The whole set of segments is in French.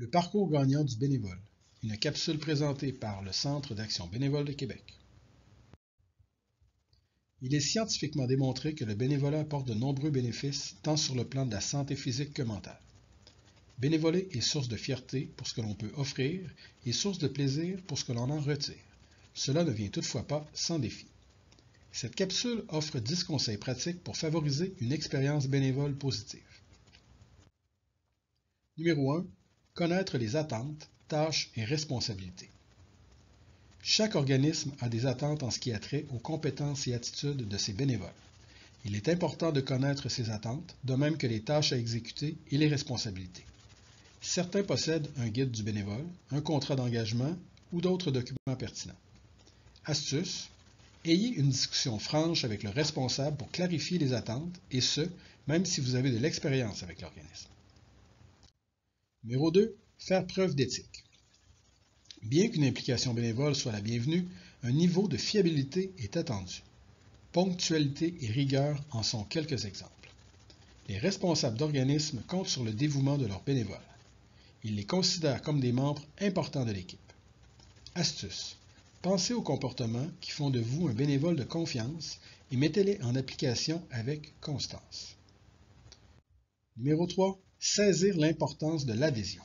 Le parcours gagnant du bénévole, une capsule présentée par le Centre d'action bénévole de Québec. Il est scientifiquement démontré que le bénévolat apporte de nombreux bénéfices tant sur le plan de la santé physique que mentale. Bénévoler est source de fierté pour ce que l'on peut offrir et source de plaisir pour ce que l'on en retire. Cela ne vient toutefois pas sans défi. Cette capsule offre 10 conseils pratiques pour favoriser une expérience bénévole positive. Numéro 1. Connaître les attentes, tâches et responsabilités. Chaque organisme a des attentes en ce qui a trait aux compétences et attitudes de ses bénévoles. Il est important de connaître ces attentes, de même que les tâches à exécuter et les responsabilités. Certains possèdent un guide du bénévole, un contrat d'engagement ou d'autres documents pertinents. Astuce: ayez une discussion franche avec le responsable pour clarifier les attentes, et ce, même si vous avez de l'expérience avec l'organisme. Numéro 2. Faire preuve d'éthique. Bien qu'une implication bénévole soit la bienvenue, un niveau de fiabilité est attendu. Ponctualité et rigueur en sont quelques exemples. Les responsables d'organismes comptent sur le dévouement de leurs bénévoles. Ils les considèrent comme des membres importants de l'équipe. Astuce: pensez aux comportements qui font de vous un bénévole de confiance et mettez-les en application avec constance. Numéro 3. Saisir l'importance de l'adhésion.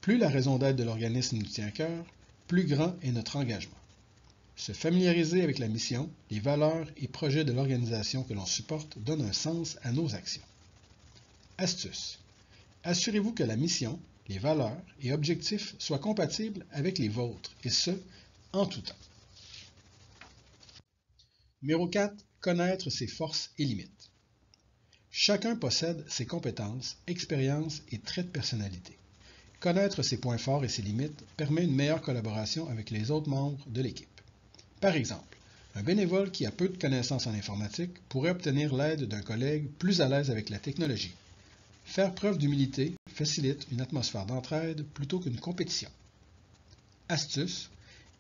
Plus la raison d'être de l'organisme nous tient à cœur, plus grand est notre engagement. Se familiariser avec la mission, les valeurs et projets de l'organisation que l'on supporte donne un sens à nos actions. Astuce: assurez-vous que la mission, les valeurs et objectifs soient compatibles avec les vôtres, et ce, en tout temps. Numéro 4. Connaître ses forces et limites. Chacun possède ses compétences, expériences et traits de personnalité. Connaître ses points forts et ses limites permet une meilleure collaboration avec les autres membres de l'équipe. Par exemple, un bénévole qui a peu de connaissances en informatique pourrait obtenir l'aide d'un collègue plus à l'aise avec la technologie. Faire preuve d'humilité facilite une atmosphère d'entraide plutôt qu'une compétition. Astuce: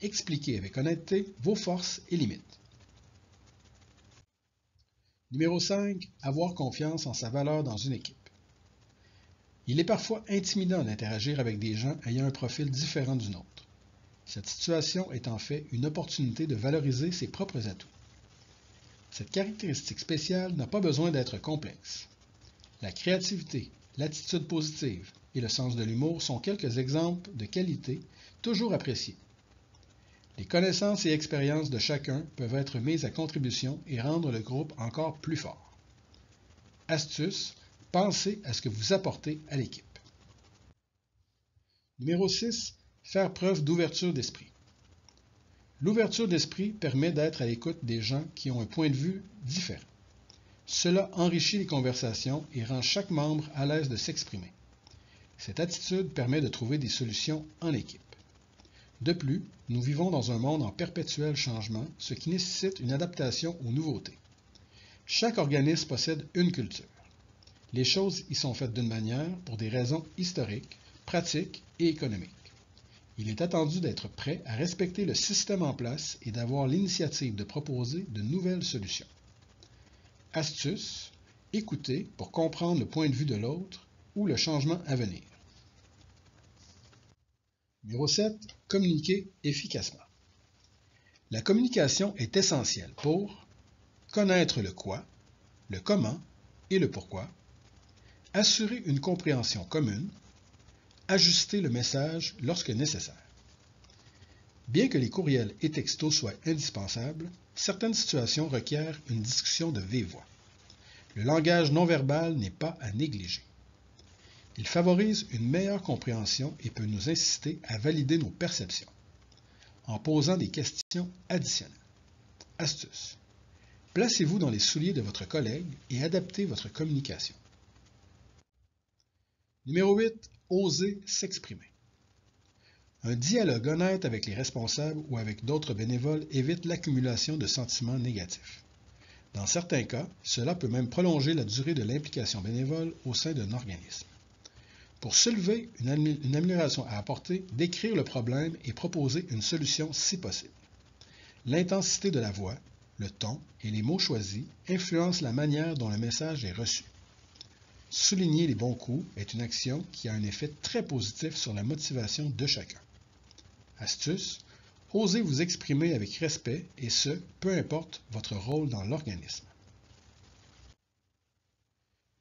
expliquez avec honnêteté vos forces et limites. Numéro 5. Avoir confiance en sa valeur dans une équipe. Il est parfois intimidant d'interagir avec des gens ayant un profil différent du nôtre. Cette situation est en fait une opportunité de valoriser ses propres atouts. Cette caractéristique spéciale n'a pas besoin d'être complexe. La créativité, l'attitude positive et le sens de l'humour sont quelques exemples de qualités toujours appréciées. Les connaissances et expériences de chacun peuvent être mises à contribution et rendre le groupe encore plus fort. Astuce: pensez à ce que vous apportez à l'équipe. Numéro 6. Faire preuve d'ouverture d'esprit. L'ouverture d'esprit permet d'être à l'écoute des gens qui ont un point de vue différent. Cela enrichit les conversations et rend chaque membre à l'aise de s'exprimer. Cette attitude permet de trouver des solutions en équipe. De plus, nous vivons dans un monde en perpétuel changement, ce qui nécessite une adaptation aux nouveautés. Chaque organisme possède une culture. Les choses y sont faites d'une manière pour des raisons historiques, pratiques et économiques. Il est attendu d'être prêt à respecter le système en place et d'avoir l'initiative de proposer de nouvelles solutions. Astuce: écouter pour comprendre le point de vue de l'autre ou le changement à venir. Numéro 7. Communiquer efficacement. La communication est essentielle pour connaître le quoi, le comment et le pourquoi, assurer une compréhension commune, ajuster le message lorsque nécessaire. Bien que les courriels et textos soient indispensables, certaines situations requièrent une discussion de vive voix. Le langage non verbal n'est pas à négliger. Il favorise une meilleure compréhension et peut nous inciter à valider nos perceptions, en posant des questions additionnelles. Astuce: placez-vous dans les souliers de votre collègue et adaptez votre communication. Numéro 8. Oser s'exprimer. Un dialogue honnête avec les responsables ou avec d'autres bénévoles évite l'accumulation de sentiments négatifs. Dans certains cas, cela peut même prolonger la durée de l'implication bénévole au sein d'un organisme. Pour soulever une amélioration à apporter, décrire le problème et proposer une solution si possible. L'intensité de la voix, le ton et les mots choisis influencent la manière dont le message est reçu. Souligner les bons coups est une action qui a un effet très positif sur la motivation de chacun. Astuce, osez vous exprimer avec respect et ce, peu importe votre rôle dans l'organisme.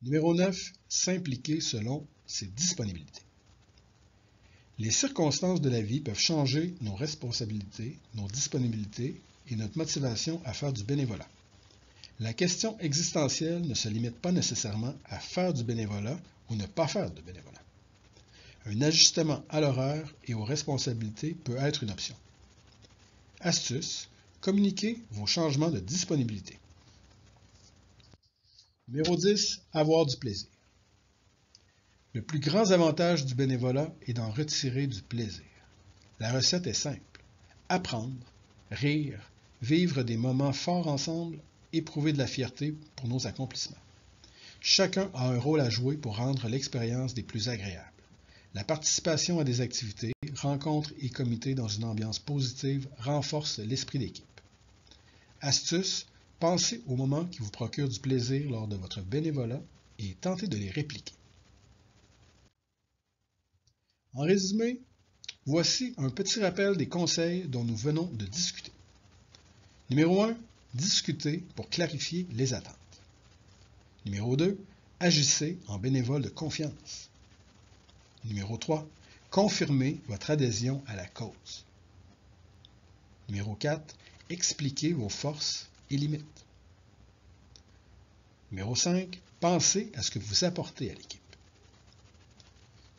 Numéro 9. S'impliquer selon ses disponibilités. Les circonstances de la vie peuvent changer nos responsabilités, nos disponibilités et notre motivation à faire du bénévolat. La question existentielle ne se limite pas nécessairement à faire du bénévolat ou ne pas faire de bénévolat. Un ajustement à l'horaire et aux responsabilités peut être une option. Astuce, communiquez vos changements de disponibilité. Numéro 10. Avoir du plaisir. Le plus grand avantage du bénévolat est d'en retirer du plaisir. La recette est simple. Apprendre, rire, vivre des moments forts ensemble, éprouver de la fierté pour nos accomplissements. Chacun a un rôle à jouer pour rendre l'expérience des plus agréables. La participation à des activités, rencontres et comités dans une ambiance positive renforce l'esprit d'équipe. Astuce, pensez aux moments qui vous procurent du plaisir lors de votre bénévolat et tentez de les répliquer. En résumé, voici un petit rappel des conseils dont nous venons de discuter. Numéro 1. Discutez pour clarifier les attentes. Numéro 2. Agissez en bénévole de confiance. Numéro 3. Confirmez votre adhésion à la cause. Numéro 4. Expliquez vos forces et limites. Numéro 5. Pensez à ce que vous apportez à l'équipe.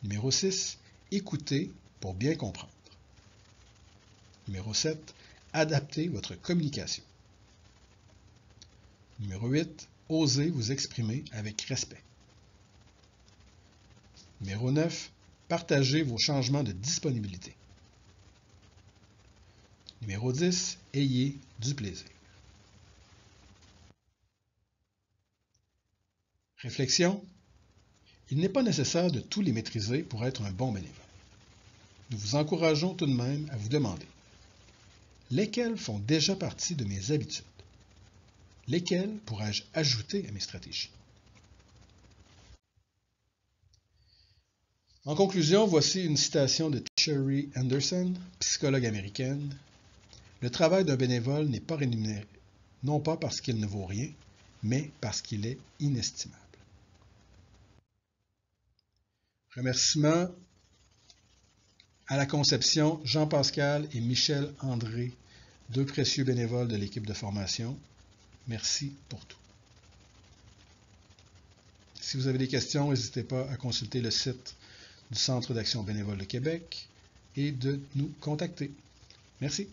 Numéro 6. Écoutez pour bien comprendre. Numéro 7. Adaptez votre communication. Numéro 8. Osez vous exprimer avec respect. Numéro 9. Partagez vos changements de disponibilité. Numéro 10. Ayez du plaisir. Réflexion. Il n'est pas nécessaire de tous les maîtriser pour être un bon bénévole. Nous vous encourageons tout de même à vous demander lesquels font déjà partie de mes habitudes? Lesquels pourrais-je ajouter à mes stratégies? En conclusion, voici une citation de Sherry Anderson, psychologue américaine. Le travail d'un bénévole n'est pas rémunéré, non pas parce qu'il ne vaut rien, mais parce qu'il est inestimable. Remerciements à la conception Jean-Pascal et Michel André, deux précieux bénévoles de l'équipe de formation. Merci pour tout. Si vous avez des questions, n'hésitez pas à consulter le site du Centre d'action bénévole de Québec et de nous contacter. Merci.